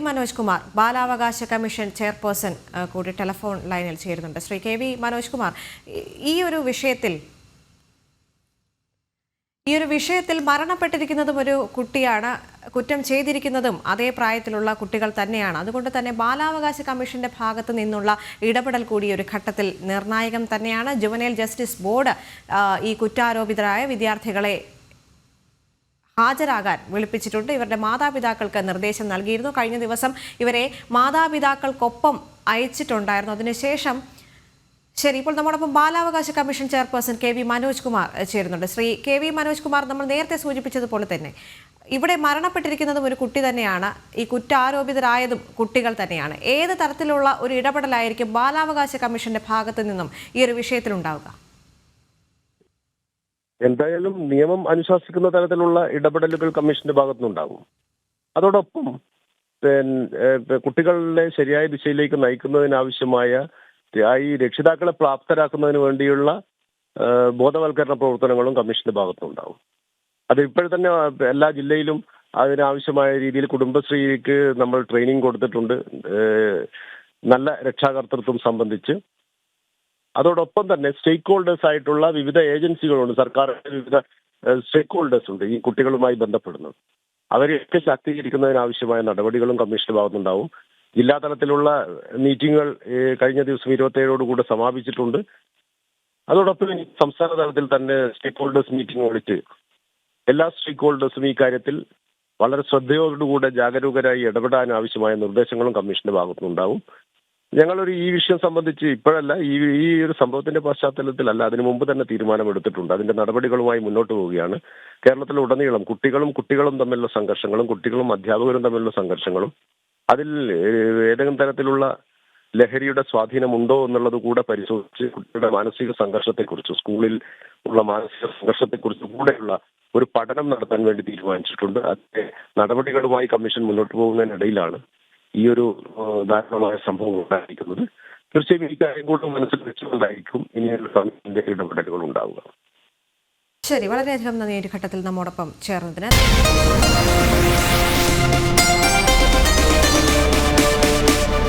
മനോജ് കുമാർ ബാലാവകാശ commission chairperson കൂടി telephone ലൈനിൽ ചേരുന്നുണ്ട്. ശ്രീ KV മനോജ് കുമാർ, ഈ ഒരു വിഷയത്തിൽ മരണപ്പെട്ടിരിക്കുന്നതും ഒരു കുട്ടിയാണ്, കുറ്റം ചെയ്തിരിക്കുന്നതും അതേ പ്രായത്തിലുള്ള കുട്ടികൾ തന്നെയാണ്. അതുകൊണ്ട് തന്നെ ബാലാവകാശ കമ്മീഷന്റെ ഭാഗത്തു നിന്നുള്ള ഇടപെടൽ കൂടി ഒരു ഘട്ടത്തിൽ നിർണായകം തന്നെയാണ്. ജുവനൈൽ ജസ്റ്റിസ് ബോർഡ് ഈ കുറ്റാരോപിതരായ വിദ്യാർത്ഥികളെ ഹാജരാകാൻ വിളിപ്പിച്ചിട്ടുണ്ട്. ഇവരുടെ മാതാപിതാക്കൾക്ക് നിർദ്ദേശം നൽകിയിരുന്നു. കഴിഞ്ഞ ദിവസം ഇവരെ മാതാപിതാക്കൾക്കൊപ്പം അയച്ചിട്ടുണ്ടായിരുന്നു. അതിനുശേഷം ഇപ്പോൾ നമ്മോടൊപ്പം ബാലാവകാശ commission chairperson KV Manoj Kumar ചേരുന്നുണ്ട്. ശ്രീ KV മനോജ് കുമാർ, നമ്മൾ നേരത്തെ സൂചിപ്പിച്ചതുപോലെ തന്നെ ഇവിടെ മരണപ്പെട്ടിരിക്കുന്നതും ഒരു കുട്ടി തന്നെയാണ്, ഈ കുറ്റാരോപിതരായതും കുട്ടികൾ തന്നെയാണ്. ഏത് തരത്തിലുള്ള ഒരു ഇടപെടലായിരിക്കും ബാലാവകാശ കമ്മീഷന്റെ ഭാഗത്തു നിന്നും ഈ ഒരു വിഷയത്തിൽ ഉണ്ടാവുക? എന്തായാലും നിയമം അനുശാസിക്കുന്ന തരത്തിലുള്ള ഇടപെടലുകൾ കമ്മീഷന്റെ ഭാഗത്തുനിന്നുണ്ടാകും. അതോടൊപ്പം കുട്ടികളെ ശരിയായ ദിശയിലേക്ക് നയിക്കുന്നതിനാവശ്യമായ ഈ രക്ഷിതാക്കളെ പ്രാപ്തരാക്കുന്നതിന് വേണ്ടിയുള്ള ബോധവൽക്കരണ പ്രവർത്തനങ്ങളും കമ്മീഷന്റെ ഭാഗത്തുനിന്നുണ്ടാകും. അത് ഇപ്പോൾ തന്നെ എല്ലാ ജില്ലയിലും അതിനാവശ്യമായ രീതിയിൽ കുടുംബശ്രീക്ക് നമ്മൾ ട്രെയിനിങ് കൊടുത്തിട്ടുണ്ട്, നല്ല രക്ഷാകർതൃത്വം സംബന്ധിച്ച്. അതോടൊപ്പം തന്നെ സ്റ്റേക്ക് ഹോൾഡേഴ്സ് ആയിട്ടുള്ള വിവിധ ഏജൻസികളുണ്ട്, സർക്കാർ വിവിധ സ്റ്റേക്ക് ഹോൾഡേഴ്സ് ഉണ്ട് ഈ കുട്ടികളുമായി ബന്ധപ്പെടുന്നത്. അവരെയൊക്കെ ശാക്തീകരിക്കുന്നതിനാവശ്യമായ നടപടികളും കമ്മീഷന്റെ ഭാഗത്തുനിന്നുണ്ടാവും. ജില്ലാ തലത്തിലുള്ള മീറ്റിങ്ങുകൾ കഴിഞ്ഞ ദിവസം 27 സമാപിച്ചിട്ടുണ്ട്. അതോടൊപ്പം സംസ്ഥാന തലത്തിൽ തന്നെ സ്റ്റേക്ക് ഹോൾഡേഴ്സ് മീറ്റിംഗ് വിളിച്ച് എല്ലാ സ്റ്റേക്ക് ഹോൾഡേഴ്സും ഈ കാര്യത്തിൽ വളരെ ശ്രദ്ധയോടുകൂടെ ജാഗരൂകരായി ഇടപെടാൻ ആവശ്യമായ നിർദ്ദേശങ്ങളും കമ്മീഷന്റെ ഭാഗത്തുനിന്നുണ്ടാവും. ഞങ്ങളൊരു ഈ വിഷയം സംബന്ധിച്ച് ഇപ്പോഴല്ല, ഈ ഒരു സംഭവത്തിന്റെ പശ്ചാത്തലത്തിലല്ല, അതിനു മുമ്പ് തന്നെ തീരുമാനമെടുത്തിട്ടുണ്ട്. അതിന്റെ നടപടികളുമായി മുന്നോട്ട് പോവുകയാണ്. കേരളത്തിലുടനീളം കുട്ടികളും തമ്മിലുള്ള സംഘർഷങ്ങളും കുട്ടികളും അധ്യാപകരും തമ്മിലുള്ള സംഘർഷങ്ങളും അതിൽ ഏതെങ്കിലും തരത്തിലുള്ള ലഹരിയുടെ സ്വാധീനമുണ്ടോ എന്നുള്ളത് കൂടെ പരിശോധിച്ച് കുട്ടികളുടെ മാനസിക സംഘർഷത്തെക്കുറിച്ച്, സ്കൂളിൽ ഉള്ള മാനസിക സംഘർഷത്തെക്കുറിച്ച് കൂടെയുള്ള ഒരു പഠനം നടത്താൻ വേണ്ടി തീരുമാനിച്ചിട്ടുണ്ട്. അതിന്റെ നടപടികളുമായി കമ്മീഷൻ മുന്നോട്ട് പോകുന്നതിനിടയിലാണ് ഈ ഒരു ദാരുണമായ സംഭവം ഉണ്ടായിരിക്കുന്നത്. തീർച്ചയായും ഈ കാര്യം കൂടെ മനസ്സിൽ വെച്ചുകൊണ്ടായിരിക്കും ഇനിയൊരു കമ്മീഷന്റെ ഇടപെടലുകൾ ഉണ്ടാവുക. ശരി, വളരെയധികം നന്ദി ഈ ഘട്ടത്തിൽ നമ്മോടൊപ്പം ചേർന്നതിന്.